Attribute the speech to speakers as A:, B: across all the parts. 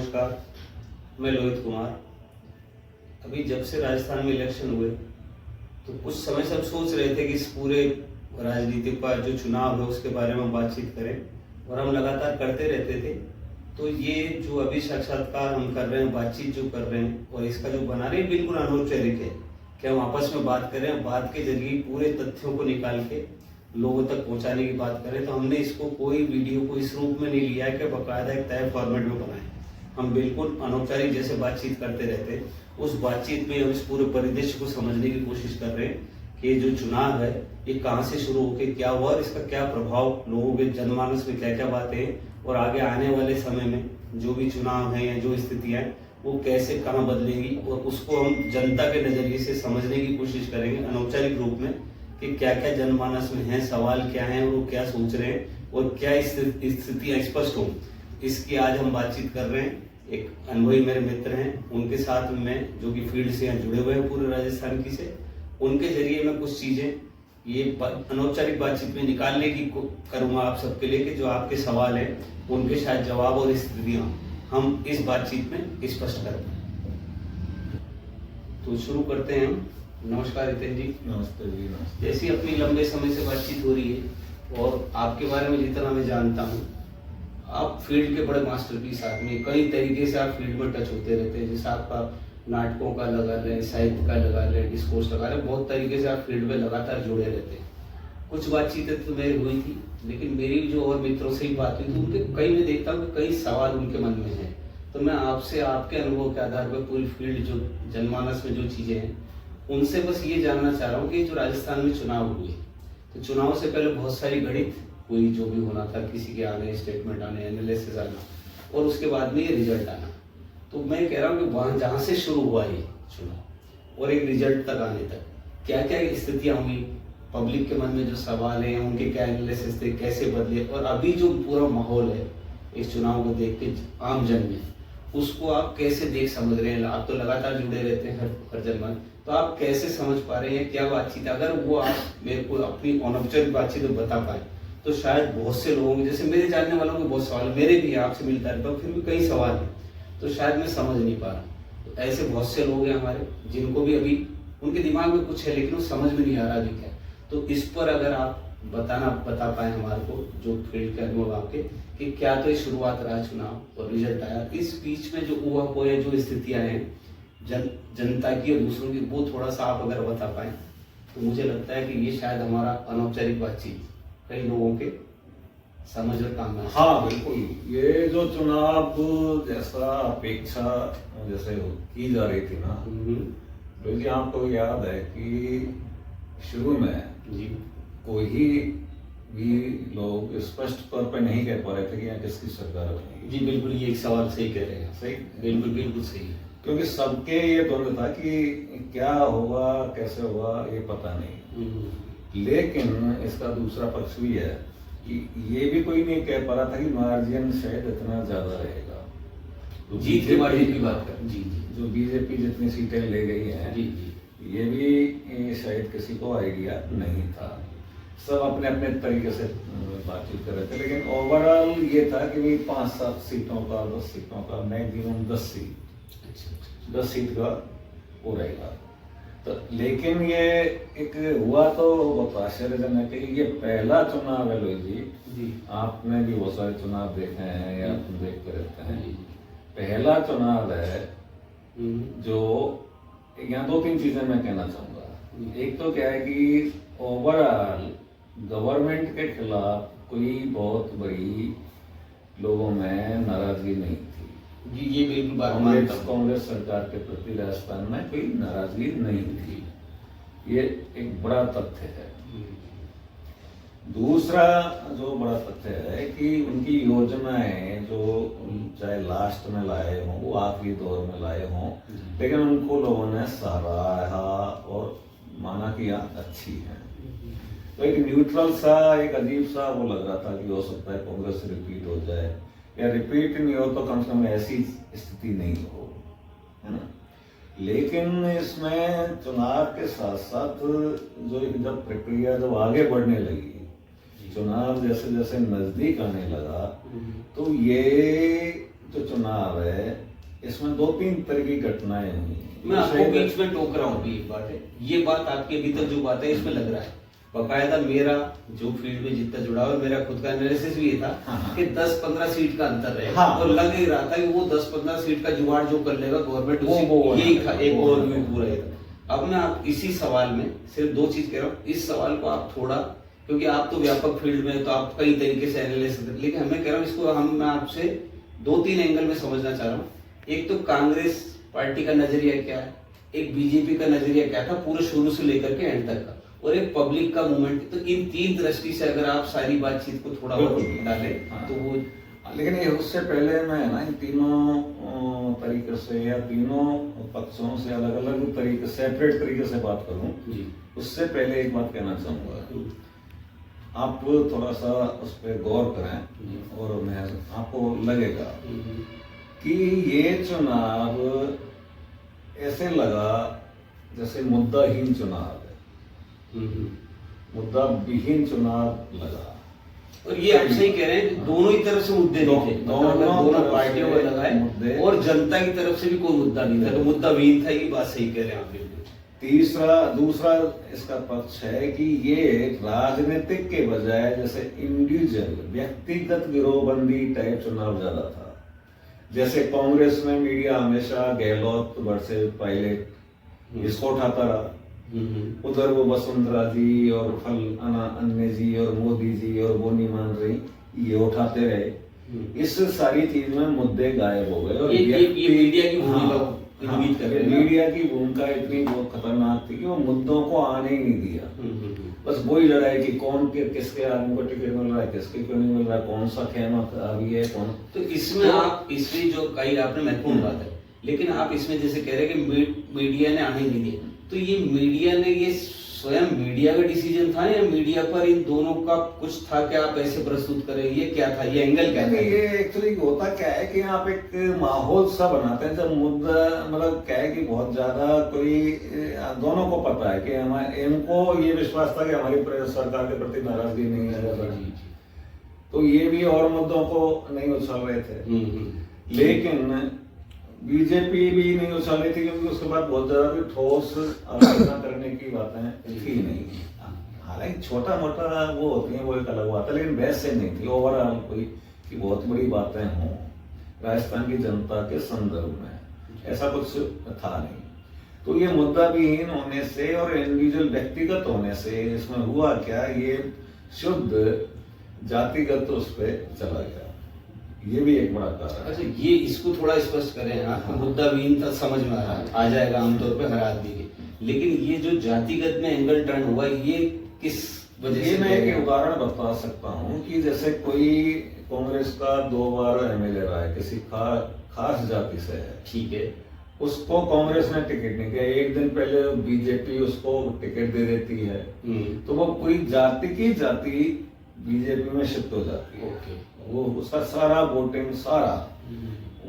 A: नमस्कार, मैं लोहित कुमार। अभी जब से राजस्थान में इलेक्शन हुए तो कुछ समय से हम सोच रहे थे कि इस पूरे राजनीति का जो चुनाव है उसके बारे में हम बातचीत करें और हम लगातार करते रहते थे। तो ये जो अभी साक्षात्कार हम कर रहे हैं, बातचीत जो कर रहे हैं और इसका जो बना रहे हैं बिल्कुल अनौपचारिक है कि हम आपस में बात करें, बात के जरिए पूरे तथ्यों को निकाल के लोगों तक पहुंचाने की बात करें। तो हमने इसको कोई वीडियो को इस रूप में नहीं लिया है कि बाकायदा एक तय फॉर्मेट में बनाए। हम बिल्कुल अनौपचारिक जैसे बातचीत करते रहते हैं, उस बातचीत में हम इस पूरे परिदृश्य को समझने की कोशिश कर रहे हैं कि ये जो चुनाव है ये कहाँ से शुरू होकर क्या हुआ और इसका क्या प्रभाव लोगों के जनमानस में क्या क्या बातें हैं और आगे आने वाले समय में जो भी चुनाव है या जो स्थितियां हैं वो कैसे कहाँ बदलेंगी और उसको हम जनता के नजरिए से समझने की कोशिश करेंगे अनौपचारिक रूप में कि क्या क्या जनमानस में है, सवाल क्या है और वो क्या सोच रहे हैं और क्या स्थितियां स्पष्ट हो, इसकी आज हम बातचीत कर रहे हैं। एक अनुभवी मेरे मित्र हैं, उनके साथ में जो कि फील्ड से यहाँ जुड़े हुए हैं पूरे राजस्थान की से, उनके जरिए मैं कुछ चीजें ये अनौपचारिक बातचीत में निकालने की करूंगा आप सबके लिए कि जो आपके सवाल है उनके शायद जवाब और स्थितियां हम इस बातचीत में स्पष्ट कर पाए। तो शुरू करते हैं हम। नमस्कार रितेश जी।
B: नमस्ते जी। नमस्ते।
A: जैसी अपनी लंबे समय से बातचीत हो रही है और आपके बारे में जितना मैं जानता हूँ, आप फील्ड के बड़े मास्टरपीस आदमी, कई तरीके से आप फील्ड में टच होते रहते हैं। जैसे आपका नाटकों का लगा लें, साहित्य का लगा लें, डिस्कोर्स लगा लें, बहुत तरीके से आप फील्ड में लगातार जुड़े रहते हैं। कुछ बातचीतें तो मेरी हुई थी, लेकिन मेरी जो और मित्रों से ही बात हुई थी, उनके कई मैं देखता हूँ कि कई सवाल उनके मन में है। तो मैं आपसे आपके अनुभव के आधार पर पूरी फील्ड जो जनमानस में जो चीजें हैं उनसे बस ये जानना चाह रहा हूँ कि जो राजस्थान में चुनाव हुए, तो चुनाव से पहले बहुत सारी गणित हुई, जो भी होना था, किसी के आने, स्टेटमेंट आने, एनालिसिस आना और उसके बाद में ये रिजल्ट आना। तो मैं कह रहा हूँ कि वहाँ जहाँ से शुरू हुआ ये चुनाव और एक रिजल्ट तक आने तक क्या क्या स्थितियाँ हुई, पब्लिक के मन में जो सवाल हैं उनके क्या एनालिसिस थे, कैसे बदले, और अभी जो पूरा माहौल है इस चुनाव को देख के आम जन में, उसको आप कैसे देख समझ रहे हैं? आप तो लगातार जुड़े रहते हैं हर जनमन, तो आप कैसे समझ पा रहे हैं क्या बातचीत? अगर वो आप मेरे को अपनी अनौपचारिक बातचीत बता पाए तो शायद बहुत से लोगों के, जैसे मेरे जानने वालों के बहुत सवाल, मेरे भी आपसे मिलता रहता हूँ, फिर भी कई सवाल हैं तो शायद मैं समझ नहीं पा रहा। तो ऐसे बहुत से लोग हैं हमारे जिनको भी अभी उनके दिमाग में कुछ है लेकिन वो समझ में नहीं आ रहा अभी क्या। तो इस पर अगर आप बता पाए हमारे को, जो फील्ड के अनुभव आपके, कि क्या तो शुरुआत रहा चुनाव और रिजल्ट आया, इस बीच में जो हुआ वो है, जो स्थितियां हैं जनता की और दूसरों की, वो थोड़ा सा आप अगर बता पाए तो मुझे लगता है कि ये शायद हमारा अनौपचारिक बातचीत कई लोगों के समझ और काम में।
B: हाँ बिल्कुल, ये जो चुनाव जैसा अपेक्षा जैसे की जा रही थी ना, तो जी आपको याद है कि शुरू में
A: जी
B: कोई भी लोग स्पष्ट तौर पे नहीं कह पा रहे थे कि यहाँ किसकी सरकार बनेगी।
A: जी बिल्कुल, ये एक सवाल सही कह रहे हैं।
B: सही,
A: बिल्कुल बिल्कुल सही है।
B: क्योंकि सबके ये द्वंद्व था कि क्या होगा, कैसे होगा, ये पता नहीं। लेकिन इसका दूसरा पक्ष भी है कि ये भी कोई नहीं कह पा रहा था कि मार्जिन शायद इतना ज्यादा रहेगा। तो
A: जीत के मार्जिन की बात कर, जी जी,
B: जो बीजेपी जितनी सीटें ले गई हैं,
A: जी जी,
B: ये भी शायद किसी को आइडिया नहीं था। सब अपने अपने तरीके से बातचीत कर रहे थे, लेकिन ओवरऑल ये था कि भाई 5-7 सीटों का, 10 सीटों का, मैक्सिमम 10 सीट का वो रहेगा। तो लेकिन ये एक हुआ तो बहुत आश्चर्यजनक है कि ये पहला चुनाव है लोहित जी, आपने भी बहुत सारे चुनाव देखे हैं या देखते रहते हैं, पहला चुनाव है जो, यहाँ 2-3 चीजें मैं कहना चाहूंगा। एक तो क्या है कि ओवरऑल गवर्नमेंट के खिलाफ कोई बहुत बड़ी लोगों में नाराजगी नहीं थी।
A: जी ये बिल्कुल बात मानता हूं।
B: कांग्रेस सरकार के प्रति राजस्थान में कोई नाराजगी नहीं थी, ये एक बड़ा तथ्य है। दूसरा जो बड़ा तथ्य है कि उनकी योजनाएं जो चाहे लास्ट में लाए हों, वो आखिरी दौर में लाए हों, लेकिन उनको लोगों ने सराहा और माना कि अच्छी है। तो एक न्यूट्रल सा, एक अजीब सा वो लग रहा था कि हो सकता है कांग्रेस रिपीट हो जाए, या रिपीट नहीं हो तो कम से कम ऐसी स्थिति नहीं हो, है ना। लेकिन इसमें चुनाव के साथ साथ जो जब प्रक्रिया जब आगे बढ़ने लगी, चुनाव जैसे जैसे नजदीक आने लगा, तो ये जो चुनाव है इसमें 2-3 तरह की घटनाएं हुई।
A: मैं आपको बीच में टोक रहा हूँ, एक बात है, ये बात आपके अभी तक जो बात है इसमें लग रहा है बकायदा मेरा जो फील्ड में जितना जुड़ा हुआ मेरा खुद का एनालिसिस भी ये था कि 10-15 सीट का अंतर रहेगा और लग ही रहा था कि वो 10-15 सीट का जुगाड़ जो कर लेगा गवर्नमेंट यही एक ओवरव्यू पूरा रहेगा। अब मैं आप इसी सवाल में सिर्फ 2 चीज कह रहा हूँ, इस सवाल को आप थोड़ा, क्योंकि आप तो व्यापक फील्ड में तो आप कई तरीके से एनालिसिस, लेकिन मैं कह रहा हूँ इसको मैं आपसे 2-3 एंगल में समझना चाह रहा हूँ। एक तो कांग्रेस पार्टी का नजरिया क्या है, एक बीजेपी का नजरिया क्या था पूरे शुरू से लेकर के एंड तक का, और एक पब्लिक का मूवमेंट। तो इन 3 दृष्टि से अगर आप सारी बातचीत को थोड़ा और डालें तो वो,
B: लेकिन ये उससे पहले मैं ना इन तीनों तरीके से या तीनों पक्षों से अलग अलग तरीके सेपरेट तरीके से बात करूं, उससे पहले एक बात कहना चाहूंगा। आप थोड़ा सा उस पर गौर करें और मैं आपको लगेगा कि ये चुनाव ऐसे लगा जैसे मुद्दाहीन चुनाव है, मुद्दा विहीन चुनाव लगा।
A: और ये आप सही कह रहे हैं, दोनों ही तरफ से मुद्दे नहीं थे, दोनों पार्टियों में लगाए मुद्दे, और जनता की तरफ से भी कोई मुद्दा नहीं था, तो मुद्दा विहीन था। ये बात सही कह रहे हैं आप।
B: दूसरा इसका पक्ष है कि ये राजनीतिक के बजाय जैसे इंडिविजुअल व्यक्तिगत गिरोहबंदी टाइप चुनाव ज्यादा था। जैसे कांग्रेस में मीडिया हमेशा गहलोत वर्सेस पायलट इसको उठाता रहा, उधर वो वसुंधरा जी और अन्य जी और मोदी जी और वो नहीं मान रही ये उठाते रहे। इस सारी चीज में मुद्दे गायब हो गए और
A: ये मीडिया की भूमिका,
B: मीडिया की भूमिका इतनी बहुत खतरनाक थी कि वो मुद्दों को आने ही नहीं दिया। बस वही लड़ाई कि कौन किसके आदमी को टिकट मिल रहा है, किसके को नहीं मिल रहा है, कौन सा खेमा अभी है कौन।
A: तो इसमें आप इसमें जो कही आपने महत्वपूर्ण बात है, लेकिन आप इसमें जैसे कह रहे हैं कि मीडिया ने आने नहीं दिया, तो ये मीडिया ने ये स्वयं मीडिया का डिसीजन था या मीडिया पर इन दोनों का कुछ था कि आप ऐसे प्रस्तुत करें, ये क्या था, ये एंगल क्या था?
B: ये एक्चुअली होता क्या है कि आप एक माहौल सा बनाते हैं जब मुद्दा मतलब क्या है कि बहुत ज्यादा कोई दोनों को पता है कि हमारे इनको ये विश्वास था कि हमारी सरकार के प्रति नाराजगी नहीं है, तो ये भी और मुद्दों को नहीं उछाल रहे थे। लेकिन बीजेपी भी नहीं उछाल रही थी क्योंकि उसके बाद बहुत ज्यादा ठोस आलोचना करने की बातें थी नहीं। हालांकि छोटा मोटा वो होती है वो एक अलग बात है, लेकिन वैसे नहीं थी ओवरऑल कोई कि बहुत बड़ी बातें हों राजस्थान की जनता के संदर्भ में, ऐसा कुछ था नहीं। तो ये मुद्दा विहीन होने से और इंडिविजुअल व्यक्तिगत होने से इसमें हुआ क्या, ये शुद्ध जातिगत उस पर चला गया, ये भी एक बड़ा कारण।
A: अच्छा, ये इसको थोड़ा स्पष्ट करें। आपको मुद्दा विहीन था समझ में आ जाएगा आमतौर पे हर आदमी के, लेकिन ये जो जातिगत में एंगल टर्न हुआ ये किस वजह से?
B: मैं एक उदाहरण बता सकता हूँ कि जैसे कोई कांग्रेस का 2 बार एमएलए रहा है, किसी खास जाति से है,
A: ठीक है,
B: उसको कांग्रेस ने टिकट नहीं दिया, एक दिन पहले बीजेपी उसको टिकट दे देती है, तो वो पूरी जाति की जाति बीजेपी में शिफ्ट हो जाती है।
A: ओके,
B: वो उसका सारा वोटिंग सारा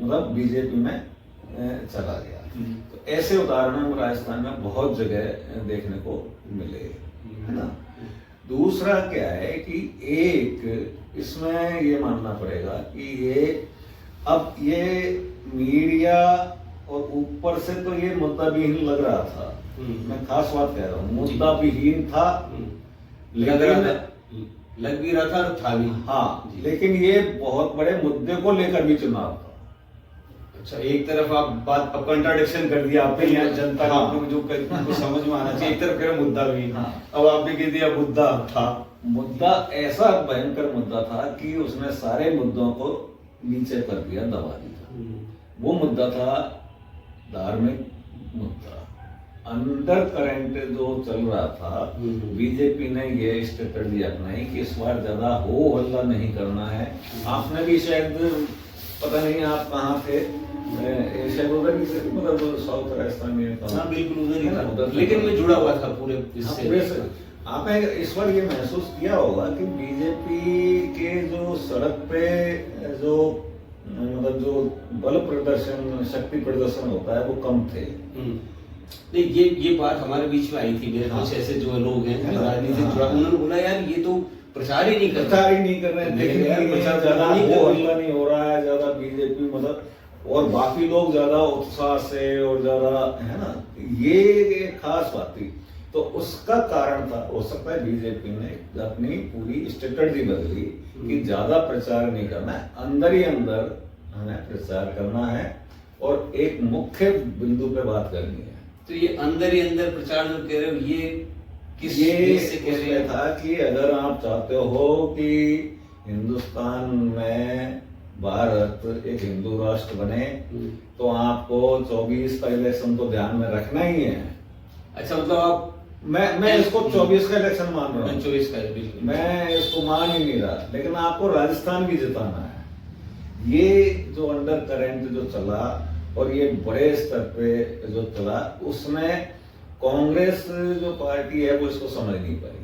B: मतलब बीजेपी में चला गया। तो ऐसे उदाहरण हम राजस्थान में बहुत जगह देखने को मिले, है ना। दूसरा क्या है कि एक इसमें ये मानना पड़ेगा कि ये मीडिया और ऊपर से तो ये मुद्दा विहीन लग रहा था, मैं खास बात कह रहा हूँ, मुद्दा विहीन था, लेकिन
A: लग भी रहा था और था भी।
B: हाँ, लेकिन ये बहुत बड़े मुद्दे को लेकर भी चुनाव था।
A: अच्छा, एक तरफ आप बात कंट्राडिक्शन कर दिया आपने, यहाँ जनता को जो समझ में आना चाहिए, एक तरफ कह रहे मुद्दा भी, अब आपने कह दिया मुद्दा था।
B: मुद्दा ऐसा भयंकर मुद्दा था कि उसने सारे मुद्दों को नीचे कर दिया, दबा दिया। वो मुद्दा था धार्मिक मुद्दा, अंडर करंट जो चल रहा था। बीजेपी ने ये स्ट्रेटजी अपनाई कि इस बार ज्यादा हो हल्ला नहीं करना है। आपने भी शायद, पता नहीं आप कहाँ थे, शायद उधर ही थे, मतलब साउथ राजस्थान में।
A: हाँ बिल्कुल उधर ही था, लेकिन मैं जुड़ा हुआ था पूरे इससे।
B: आपने इस बार ये महसूस किया होगा कि बीजेपी के जो सड़क पे जो मतलब जो बल प्रदर्शन, शक्ति प्रदर्शन होता है वो कम थे।
A: नहीं, ये बात हमारे बीच में आई थी, मेरे कुछ ऐसे जो लोग हैं राजनीति से जुड़ा, उन्होंने बोला यार ये तो प्रचार ही नहीं कर रहे।
B: प्रचार ही नहीं कर रहे हैं,
A: लेकिन यार प्रचार
B: ज्यादा
A: नहीं कर
B: हो
A: रहे।
B: हल्ला नहीं हो रहा है, ज्यादा बीजेपी मतलब, और बाकी लोग ज्यादा उत्साह से और ज्यादा, है ना, ये एक खास बात थी। तो उसका कारण था, हो सकता है बीजेपी ने अपनी पूरी स्ट्रेटजी बदली कि ज्यादा प्रचार नहीं करना है, अंदर ही अंदर हमें प्रचार करना है और एक मुख्य बिंदु पे बात करनी है।
A: तो ये अंदर ही अंदर प्रचार जो कह रहे हो, ये किस
B: ये
A: बेस से कह रहे
B: उसमें
A: हैं?
B: था कि अगर आप चाहते हो कि हिंदुस्तान में भारत एक हिंदू राष्ट्र बने, तो आपको 24 का इलेक्शन तो ध्यान में रखना ही है।
A: अच्छा, मतलब आप,
B: मैं इसको 24 का इलेक्शन मान रहा हूँ,
A: 24 का है, बिल्कुल।
B: मैं इसको मान ही नहीं रहा, लेकिन आपको राजस्थान भी जिताना है। ये जो अंडर करंट जो चला और ये बड़े स्तर पे जो चला, उसमें कांग्रेस जो पार्टी है वो इसको समझ नहीं पाई।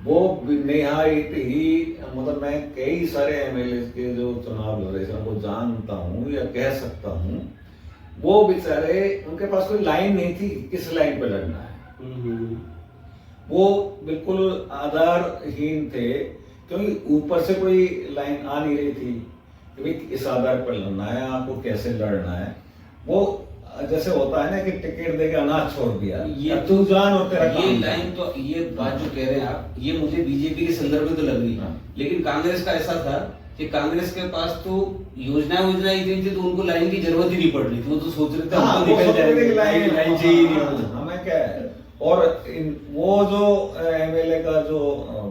B: वो निहायत ही, मतलब मैं कई सारे एमएलए के जो चुनाव लड़ रहे थे वो जानता हूँ या कह सकता हूँ, वो बेचारे, उनके पास कोई लाइन नहीं थी किस लाइन पे लड़ना है। वो बिल्कुल आधारहीन थे, क्योंकि ऊपर से कोई लाइन आ नहीं रही थी कि भाई इस आधार पर लड़ना है, आपको कैसे लड़ना है। वो जैसे होता है ना कि टिकट देके अनाज छोड़ दिया,
A: ये
B: तू जान और तेरा
A: ये
B: काम।
A: लाइन तो, ये बात जो कह रहे हैं आप, ये मुझे बीजेपी के संदर्भ में तो लग रही है।
B: हाँ।
A: लेकिन कांग्रेस का ऐसा था कि कांग्रेस के पास तो योजना इतनी थी, तो उनको लाइन की जरूरत ही नहीं पड़ रही थी। वो तो सोच रहे थे
B: हाँ,
A: हमको
B: वो
A: निकल
B: सोच रहे थे
A: जाएंगे,
B: कि लाइन
A: लाइन चाहिए ही नहीं मुझे।
B: हमें क्या है। और वो जो एमएलए का जो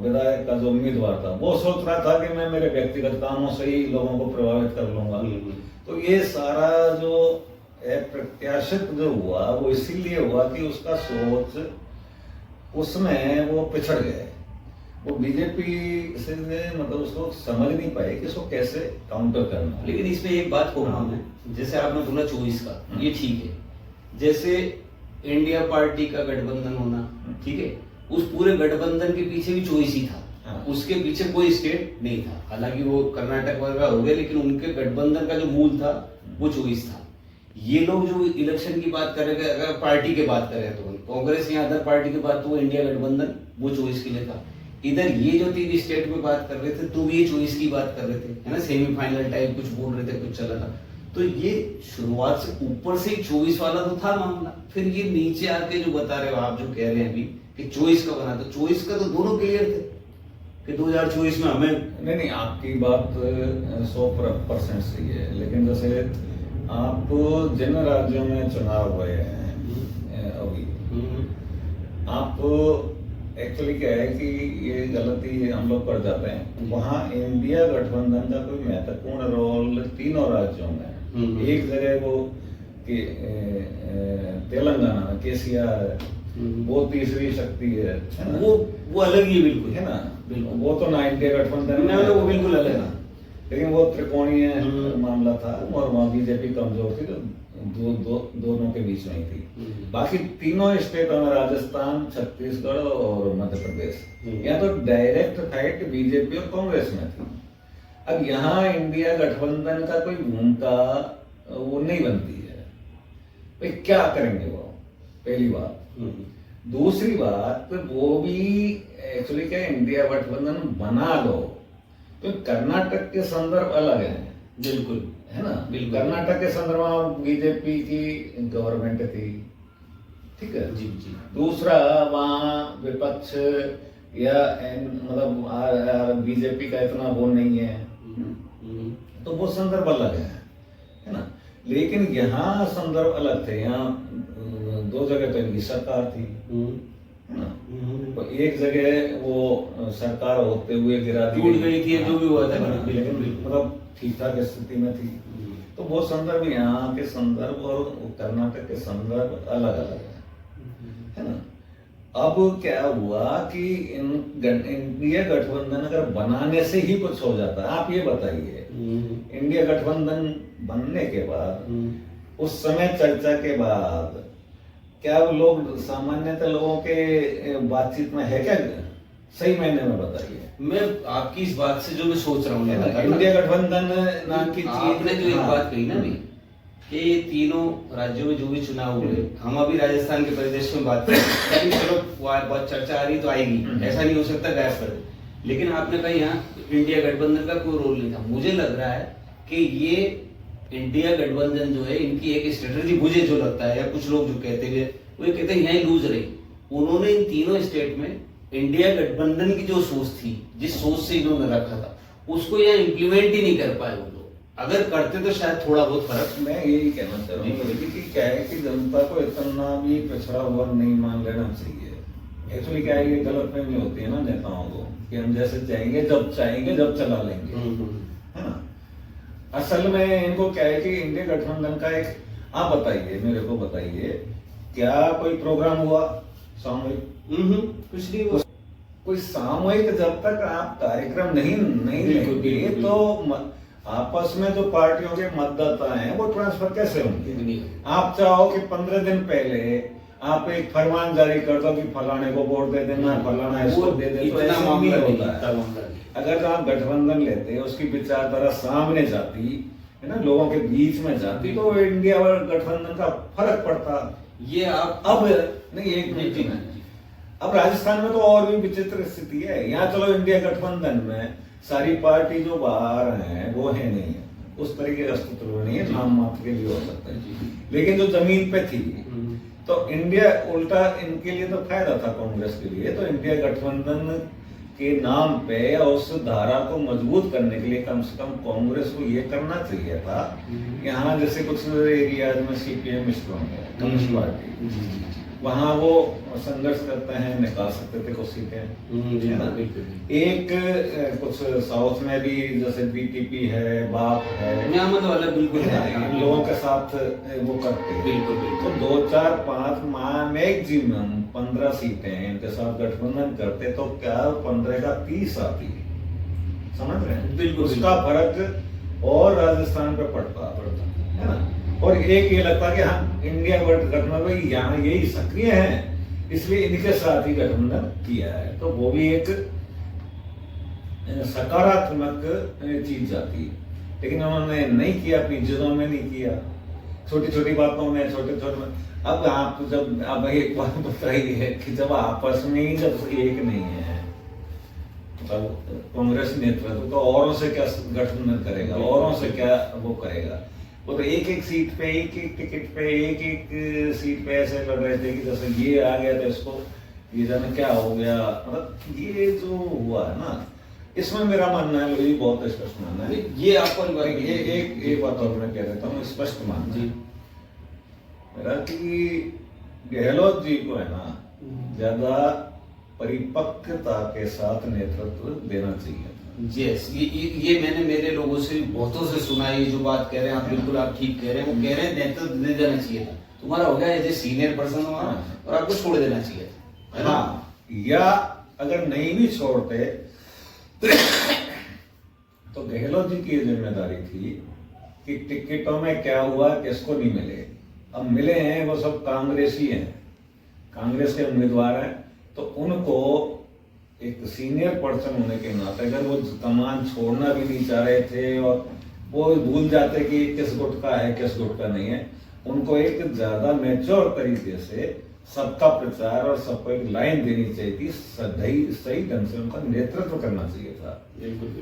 B: विधायक का जो उम्मीदवार था, वो सोच रहा था कि मैं मेरे व्यक्तिगत कामों से ही लोगों को प्रभावित कर लूंगा। तो ये सारा जो प्रत्याशित जो हुआ वो इसीलिए हुआ कि उसका सोच, उसमें वो पिछड़ गए। वो बीजेपी से मतलब उसको समझ नहीं पाए कि उसको कैसे काउंटर करना।
A: लेकिन इसमें एक बात कहूंगा मैं, जैसे आपने बोला 24 का, ये ठीक है। जैसे इंडिया पार्टी का गठबंधन होना, ठीक है, उस पूरे गठबंधन के पीछे भी 24 ही था।
B: हाँ।
A: उसके पीछे कोई स्टेट नहीं था। हालांकि वो कर्नाटक वगैरह हो गए, लेकिन उनके गठबंधन का जो मूल था वो 24 था। ये लोग जो इलेक्शन की बात कर रहे थे, अगर पार्टी की बात करें तो कांग्रेस या अदर पार्टी की बात, तो वो इंडिया गठबंधन वो 24 के लिए था। इधर ये जो 3 स्टेट में बात कर रहे थे, तो भी ये 24 की बात कर रहे थे, है ना, सेमीफाइनल टाइप कुछ बोल रहे थे, कुछ चल रहा था। तो ये शुरुआत से ऊपर से 24 वाला तो था मामला। फिर ये नीचे आके जो बता रहे हो आप, जो कह रहे हैं अभी कि 24 का बना, तो 24 का तो दोनों क्लियर थे कि 2024 में हमें।
B: नहीं, आपकी बात 100% सही है, लेकिन जैसे आप जिन राज्यों में चुनाव हुए हैं अभी, आप एक्चुअली क्या है कि ये गलती हम लोग कर जाते हैं। वहाँ इंडिया गठबंधन का कोई महत्वपूर्ण रोल तीनों राज्यों में है। एक जगह वो कि तेलंगाना में केसीआर है, वो तीसरी शक्ति है ना?
A: वो अलग ही बिल्कुल
B: है ना,
A: बिल्कुल।
B: वो तो ना इंडिया गठबंधन में,
A: वो बिल्कुल अलग है।
B: लेकिन वो त्रिकोणीय मामला था और वहाँ बीजेपी कमजोर थी, तो दोनों के बीच में ही थी। बाकी तीनों स्टेटों में, राजस्थान, छत्तीसगढ़ और मध्य प्रदेश, यहाँ तो डायरेक्ट फाइट बीजेपी और कांग्रेस में थी। अब यहाँ इंडिया गठबंधन का कोई भूमिका वो नहीं बनती है। भाई क्या करेंगे वो, पहली बात। दूसरी बात, वो भी एक्चुअली क्या, इंडिया गठबंधन बना लो तो कर्नाटक के संदर्भ अलग है,
A: बिल्कुल,
B: है ना।
A: बिल्कुल।
B: कर्नाटक के संदर्भ में बीजेपी की गवर्नमेंट थी, ठीक है
A: जी जी।
B: दूसरा, वहाँ विपक्ष या मतलब बीजेपी का इतना वो नहीं है, तो वो संदर्भ अलग है ना। लेकिन यहाँ संदर्भ अलग थे। यहाँ 2 जगह तो इनकी सरकार थी, है ना। तो एक जगह वो सरकार होते हुए गिरा दी,
A: टूट गई थी, जो भी हुआ था,
B: लेकिन मतलब ठीक ठाक स्थिति में थी। तो वो संदर्भ, यहाँ के संदर्भ और कर्नाटक के संदर्भ अलग अलग है ना। अब क्या हुआ कि इंडिया गठबंधन अगर बनाने से ही कुछ हो जाता है, आप ये बताइए, इंडिया गठबंधन बनने के बाद, उस समय चर्चा के बाद, क्या लोग सामान्यतः लोगों के बातचीत में है क्या? सही मायने में बताइए।
A: मैं आपकी इस बात से जो मैं सोच रहा हूँ,
B: इंडिया गठबंधन नाम की चीज,
A: आपने जो एक बात कही ना अभी कि ये तीनों राज्यों में जो भी चुनाव हुए, हम अभी राजस्थान के परिदृश्य में बात करें, लेकिन चलो बहुत चर्चा आ रही तो आएगी, ऐसा नहीं हो सकता गायब कर। लेकिन आपने कहा यहाँ इंडिया गठबंधन का कोई रोल नहीं था। मुझे लग रहा है कि ये इंडिया गठबंधन जो है इनकी एक स्ट्रेटजी, मुझे जो लगता है, या कुछ लोग जो कहते हैं वो ये कहते हैं यहाँ लूज रही। उन्होंने इन तीनों स्टेट में इंडिया गठबंधन की जो सोच थी, जिस सोच से इन्होंने रखा था, उसको यहाँ इम्प्लीमेंट ही नहीं कर पाए वो लोग। अगर करते तो शायद थोड़ा बहुत फर्क।
B: मैं यही कहना चाह रहा हूँ कि क्या है कि जनता को इतना भी पिछड़ा हुआ नहीं मान लेना चाहिए। एक्चुअली क्या है, ये गलतफहमी होती है ना नेताओं को कि हम जैसे चाहेंगे जब चला लेंगे, है ना। असल में इनको क्या है कि इंडिया गठबंधन का एक, आप बताइए, मेरे को बताइए, क्या कोई प्रोग्राम हुआ सामूहिक?
A: कुछ नहीं हुआ।
B: कोई सामूहिक जब तक आप कार्यक्रम नहीं लेंगे तो आपस में जो पार्टियों के मतदाता हैं वो ट्रांसफर कैसे होंगे? आप चाहो कि 15 दिन पहले आप एक फरमान जारी कर दो कि फलाने को वोट दे देना, फलाना इसको दे देना, तो ऐसा नहीं होता है। अगर आप गठबंधन लेते उसकी विचारधारा सामने जाती है ना, लोगों के बीच में जाती, तो इंडिया और गठबंधन का फर्क पड़ता।
A: ये आप
B: अब नहीं, एक मिनट, अब राजस्थान में तो और भी विचित्र स्थिति है। यहाँ चलो इंडिया गठबंधन में सारी पार्टी जो बाहर हैं वो है नहीं है, उस तरीके का अस्तित्व नहीं है, नाम मात्र के लिए हो सकता है, लेकिन जो जमीन पे थी तो इंडिया उल्टा इनके लिए तो फायदा था कांग्रेस के लिए। तो इंडिया गठबंधन के नाम पे उस धारा को मजबूत करने के लिए कम से कम कांग्रेस को ये करना चाहिए था। यहाँ जैसे कुछ एरियाज में सीपीएम स्ट्रॉन्ग है, कम्युनिस्ट पार्टी, वहाँ वो संघर्ष करते हैं, निकाल सकते थे कुछ सीटें, है ना। एक कुछ साउथ में भी जैसे बीटीपी है, बाप है,
A: वाला बिल्कुल
B: इन लोगों के साथ वो करते हैं।
A: बिल्कुल
B: तो 2, 4, 5 मैक्सिमम 15 सीटें इनके साथ गठबंधन करते तो क्या 15 का 30 आती, समझ रहे हैं?
A: बिल्कुल
B: उसका फर्क और राजस्थान पे पड़ता है ना। और एक ये लगता कि हम इंडिया गठबंधन यहाँ यही सक्रिय हैं, इसलिए इनके साथ ही गठबंधन किया है, तो वो भी एक सकारात्मक चीज जाती है। लेकिन उन्होंने नहीं किया, अपनी जिदों में नहीं किया, छोटी छोटी बातों में, छोटे छोटे। अब आप जब, अब एक बात बताइए कि जब आपस में ही जब एक नहीं है, तब कांग्रेस नेतृत्व तो औरों से क्या गठबंधन करेगा, औरों से क्या वो करेगा? वो तो एक सीट पे, एक टिकट पे, एक सीट पे ऐसे लड़ रहे थे कि जैसे ये आ गया तो इसको ये जाने क्या हो गया। मतलब ये जो हुआ है ना, इसमें मेरा मानना है, मुझे बहुत स्पष्ट मानना है,
A: ये आपको
B: ये एक बात और मैं कह देता हूँ, स्पष्ट मानना है मेरा कि गहलोत जी को है ना ज्यादा परिपक्वता के साथ नेतृत्व देना चाहिए।
A: यस, ये मैंने मेरे लोगों से बहुतों से सुना, ये जो बात कह रहे हैं आप, बिल्कुल आप ठीक कह रहे हैं। वो कह रहे हैं नेतृत्व दे देना चाहिए था, तुम्हारा हो गया एज ए सीनियर पर्सन वहां, और आपको छोड़ देना चाहिए था।
B: हाँ, या अगर नहीं भी छोड़ते तो गहलोत जी की जिम्मेदारी थी कि टिकटों में क्या हुआ, किसको नहीं मिले। अब मिले हैं वो सब कांग्रेसी हैं, कांग्रेस के उम्मीदवार हैं, तो उनको एक सीनियर पर्सन होने के नाते अगर वो कमान छोड़ना भी नहीं चाह रहे थे और वो भूल जाते कि किस गुट का है किस गुट का नहीं है, उनको एक ज्यादा मैच्योर तरीके से सबका प्रचार और सबको एक लाइन देनी चाहिए थी, सही ढंग से उनका नेतृत्व करना चाहिए था।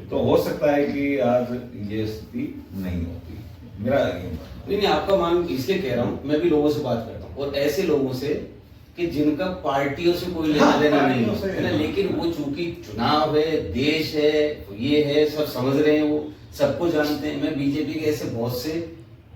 B: तो हो सकता है कि आज ये स्थिति नहीं होती, मेरा ये
A: नहीं, आपका मान इसलिए कह रहा हूँ, मैं भी लोगों से बात करता हूँ और ऐसे लोगों से कि जिनका पार्टियों से कोई लेना देना नहीं है ना, लेकिन वो चूंकि चुनाव है, देश है, ये है, सब समझ रहे हैं, वो सबको जानते हैं। मैं बीजेपी के ऐसे बहुत से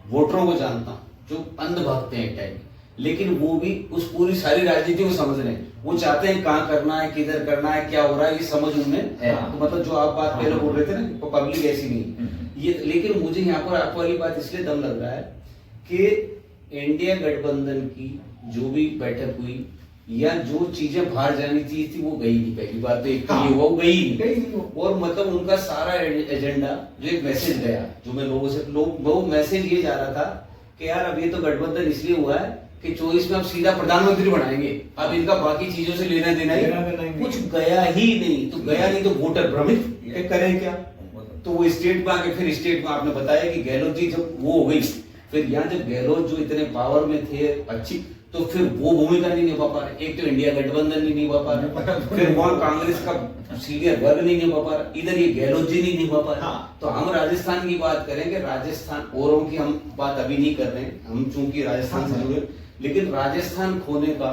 A: वोटरों को जानता हूँ जो अंधभक्त हैं एक टाइम, लेकिन वो भी उस पूरी सारी राजनीति को समझ रहे हैं। वो चाहते हैं कहाँ करना है, किधर करना है, क्या हो रहा है, ये समझ उनमें है। तो मतलब जो आप बात पहले बोल रहे थे ना, तो पब्लिक ऐसी नहीं ये। लेकिन मुझे यहाँ पर आपको वाली बात इसलिए दम लग रहा है कि इंडिया गठबंधन की जो भी बैठक हुई या जो चीजें बाहर जानी चाहिए थी वो गई नहीं। पहली बात तो एक ये हुआ, वो गई नहीं। और मतलब उनका सारा एजेंडा, जो एक मैसेज गया, जो मैं लोगों से, वो मैसेज ये जा रहा था कि यार अब ये तो गठबंधन इसलिए हुआ है कि 24 में अब सीधा प्रधानमंत्री बनाएंगे, अब इनका बाकी चीजों से लेना देना ही कुछ गया ही नहीं। तो गया नहीं तो वोटर भ्रमित करें क्या? तो वो स्टेट में आके, फिर स्टेट में आपने बताया कि गहलोत जी जब वो हो गई, फिर यहाँ जब गहलोत जो इतने पावर में थे, अच्छी तो फिर वो भूमिका नहीं निभा पा रहे। एक तो इंडिया गठबंधन नहीं निभा पा रहा, फिर वहाँ कांग्रेस का सीनियर वर्ग नहीं निभा पा रहा, इधर ये गहलोत जी नहीं निभा पा रहा।
B: हाँ।
A: तो हम राजस्थान की बात करेंगे, राजस्थान औरों की हम बात अभी नहीं कर रहे हैं, हम चूंकि राजस्थान से जुड़े, लेकिन राजस्थान खोने का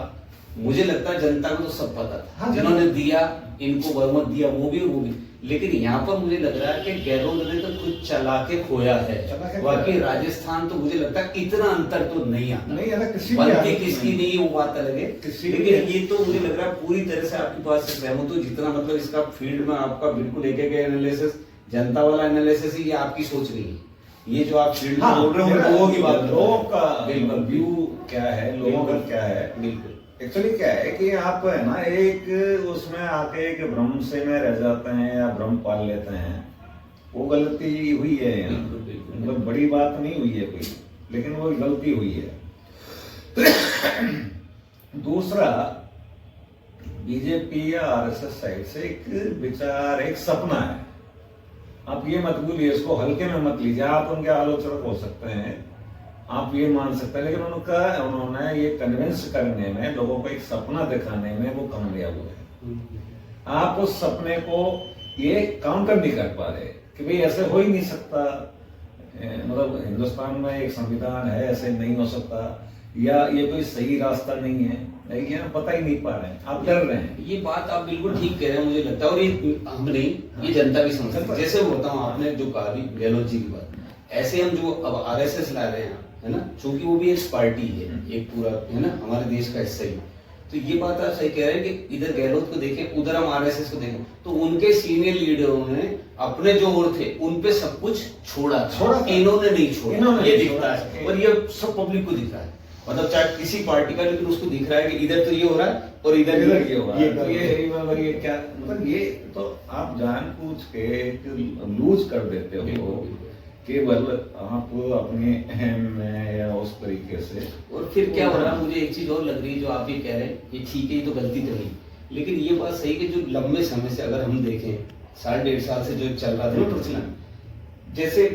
A: मुझे लगता है जनता को तो सब पता था।
B: हाँ,
A: जिन्होंने दिया, इनको बहुमत दिया, वो भी, लेकिन यहाँ पर मुझे लग रहा है कि गहलोत ने तो खुद चला के खोया है। बाकी राजस्थान तो मुझे लगता है इतना अंतर तो नहीं आता,
B: नहीं आता,
A: बनती किसकी नहीं वो बात अलग है। लेकिन ये तो मुझे लग रहा है पूरी तरह से आपकी बात से सहमत हूँ, जितना मतलब इसका फील्ड में आपका बिल्कुल एक एनालिसिस, जनता वाला एनालिसिस ही, ये आपकी सोच नहीं है। ये जो आप फील्ड में बोल रहे हो लोगों की बात,
B: लोगों का
A: बिल्कुल
B: व्यू क्या है, लोगों का क्या है,
A: बिल्कुल।
B: एक्चुअली क्या है कि आप है ना एक उसमें आके एक भ्रम से में रह जाते हैं या भ्रम पाल लेते हैं, वो गलती हुई है यहाँ। मतलब बड़ी बात नहीं हुई है कोई, लेकिन वो गलती हुई है। दूसरा, बीजेपी या आरएसएस साइड से एक विचार, एक सपना है। आप ये मत भूलिए, इसको हल्के में मत लीजिए। आप उनके आलोचक हो सकते हैं, आप ये मान सकते हैं, लेकिन उन्होंने ये कन्विंस करने में, लोगों को एक सपना दिखाने में वो कामयाब हुए। आप उस सपने को ये काउंटर नहीं कर पा रहे कि भाई ऐसे हो ही नहीं सकता, मतलब हिंदुस्तान में एक संविधान है, ऐसे नहीं हो सकता, या ये कोई सही रास्ता नहीं है, ये पता ही नहीं पा रहे हैं, आप डर रहे हैं।
A: ये बात आप बिल्कुल ठीक कह रहे हैं, मुझे लगता है, और ये हम नहीं, ये जनता भी समझ सकती है। जैसे बताऊं, आपने जो कहा गहलोत जी की बात, ऐसे हम जो अब आरएसएस ला रहे हैं, है ना, चूंकि वो भी एक पार्टी है, एक पूरा, है ना, हमारे देश का हिस्सा ही, तो ये बात आप सही कह रहे हैं कि इधर गहलोत को देखें, उधर हम आरएसएस को देखें, तो उनके सीनियर लीडरों ने अपने जो और थे उन पे सब कुछ छोड़ा था, इन्होंने नहीं छोड़ा, ये दिखता है, और ये सब पब्लिक को दिख रहा है। मतलब चाहे किसी पार्टी का, लेकिन उसको दिख रहा है कि इधर तो ये हो रहा है और इधर
B: ये हो रहा है। ये क्या, मतलब ये तो आप जानबूझ के लूज कर देते हो, केवल आप अपने अहम में या उस तरीके से।
A: और फिर क्या हो रहा है, मुझे एक चीज और लग रही है, जो आप ये कह रहे हैं, ये ठीक है, ये तो गलती तो नहीं, लेकिन ये बात सही कि जो लंबे समय से अगर हम देखें, 1.5 साल से जो चल रहा था प्रचलन, जैसे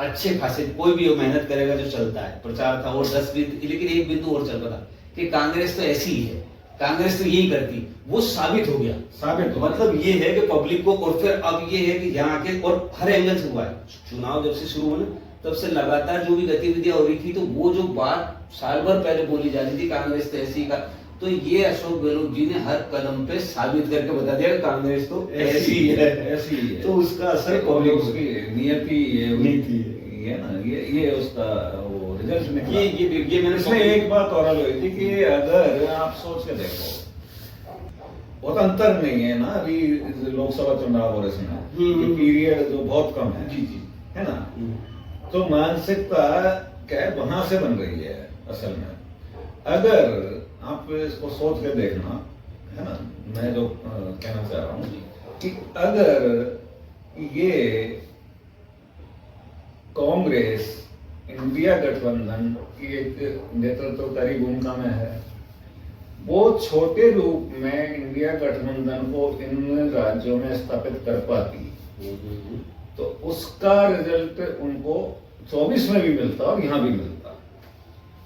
A: अच्छे खासे कोई भी मेहनत करेगा जो चलता है, प्रचार था और 10 बिंदु, लेकिन एक बिंदु और चल रहा था कि कांग्रेस तो ऐसी ही है, कांग्रेस तो यही करती, वो साबित हो गया। मतलब ये है कि पब्लिक को, और फिर अब ये है कि यहाँ के, और हर एंगल से हुआ है, चुनाव जब से शुरू हुआ ना, तब से लगातार जो भी गतिविधियां हो रही थी, तो वो जो बात साल भर पहले बोली जाती थी, कांग्रेस तो ऐसी का, तो ये अशोक गहलोत जी ने हर कदम पे साबित करके बता दिया कांग्रेस तो ऐसी है,
B: ऐसी है।
A: तो उसका असर
B: उसकी नियति है ना, ये उसका वो रिजल्ट निकला।
A: ये मैंने
B: इसमें एक बात और हुई थी कि अगर आप सोच के देखो, बहुत अंतर नहीं है ना, अभी लोकसभा चुनाव और इसमें पीरियड जो बहुत कम है,
A: जी
B: है ना, तो मानसिकता क्या है, वहां से बन रही है असल में। अगर आप इसको सोच के देखना, है ना, मैं जो कहना चाह रहा हूँ कि अगर ये कांग्रेस इंडिया गठबंधन की एक नेतृत्वकारी भूमिका में है, वो छोटे रूप में इंडिया गठबंधन को इन राज्यों में स्थापित कर पाती, तो उसका रिजल्ट उनको 24 में भी मिलता और यहाँ भी मिलता।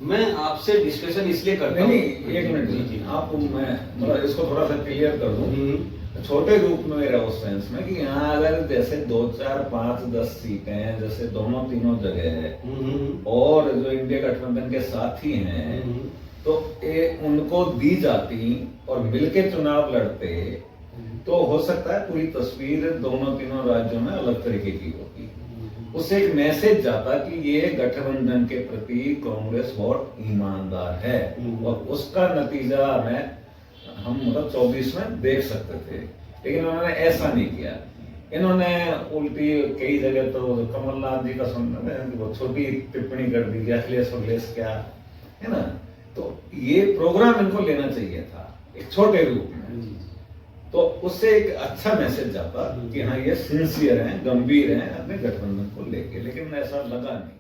A: मैं आपसे डिस्कशन इसलिए करता हूँ,
B: नहीं, एक मिनट जी, आप मैं इसको थोड़ा सा क्लियर कर दूं। छोटे रूप में मेरा उस सेंस में कि यहाँ अगर जैसे 2, 4, 5, 10 सीटें जैसे दोनों तीनों जगह है और जो इंडिया गठबंधन के साथी हैं, तो उनको दी जाती और मिलके चुनाव लड़ते, तो हो सकता है पूरी तस्वीर दोनों तीनों राज्यों में अलग तरीके की होती। उससे एक मैसेज जाता कि ये गठबंधन के प्रति कांग्रेस बहुत ईमानदार है, और उसका नतीजा हम मतलब 24 में देख सकते थे, लेकिन उन्होंने ऐसा नहीं किया। इन्होंने उल्टी कई जगह तो कमलनाथ जी का सुनना वो छोटी टिप्पणी कर दी, अखिलेश क्या, है ना, तो ये प्रोग्राम इनको लेना चाहिए था एक छोटे रूप में, तो उससे एक अच्छा मैसेज जाता कि हाँ ये सिंसियर हैं, गंभीर हैं अपने गठबंधन को लेके, लेकिन ऐसा लगा नहीं।